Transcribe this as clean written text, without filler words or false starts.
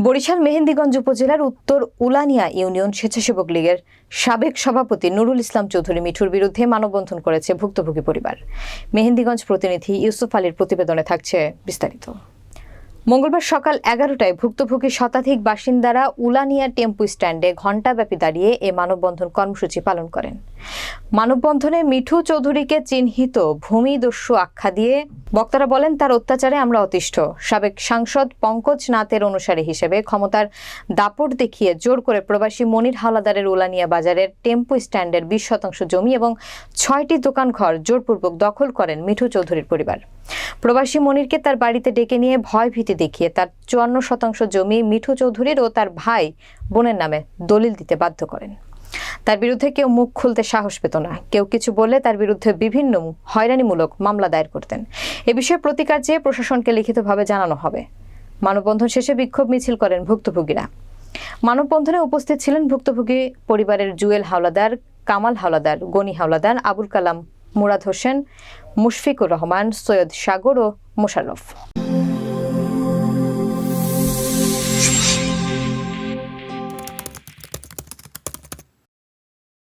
বরিশাল মেহেন্দিগঞ্জ উপজেলার উত্তর উলানিয়া ইউনিয়ন স্বেচ্ছাসেবক লীগের সাবেক সভাপতি নুরুল ইসলাম চৌধুরী মিঠুর বিরুদ্ধে মানববন্ধন করেছে ভুক্তভোগী পরিবার। মেহেন্দিগঞ্জ প্রতিনিধি ইউসুফ আলীর প্রতিবেদনে থাকছে বিস্তারিত। মঙ্গলবার সকাল 11টায় ভুক্তভোগী শতাধিক বাসিন্দারা উলানিয়া টেম্পু স্ট্যান্ডে ঘণ্টাব্যাপী দাঁড়িয়ে এ মানববন্ধন কর্মসূচি পালন করেন। মানববন্ধনে মিঠু চৌধুরীকে চিহ্নিত ভূমিদস্যু আখ্যা দিয়ে বক্তারা বলেন, তার অত্যাচারে আমরা অতিষ্ঠ। সাবেক সাংসদ পঙ্কজ নাথের অনুসারী হিসেবে ক্ষমতার দাপট দেখিয়ে জোর করে প্রবাসী মনির হাওলাদারের উলানিয়া বাজারের টেম্পু স্ট্যান্ডের 20% জমি এবং 6টি দোকানঘর জোরপূর্বক দখল করেন মিঠু চৌধুরীর পরিবার। প্রবাসী মনিরকে তার বাড়িতে ডেকে নিয়ে ভয়ভীতি দেখিয়ে তার 54% জমি মিঠু চৌধুরীর ও তার ভাই বোনের নামে দলিল দিতে বাধ্য করেন। তার বিরুদ্ধে কেউ মুখ খুলতে সাহস পেত না। কেউ কিছু বললে তার বিরুদ্ধে বিভিন্ন হয়রানিমূলক মামলা দায়ের করতেন। এ বিষয়ে প্রতিকার চেয়ে প্রশাসনকে লিখিতভাবে জানানো হবে। মানববন্ধন শেষে বিক্ষোভ মিছিল করেন ভুক্তভোগীরা। মানববন্ধনে উপস্থিত ছিলেন ভুক্তভোগী পরিবারের জুয়েল হাওলাদার, কামাল হাওলাদার, গনি হাওলাদার, আবুল কালাম, মুরাদ হোসেন, মুশফিকুর রহমান, সৈয়দ সাগর ও মোশাররফ।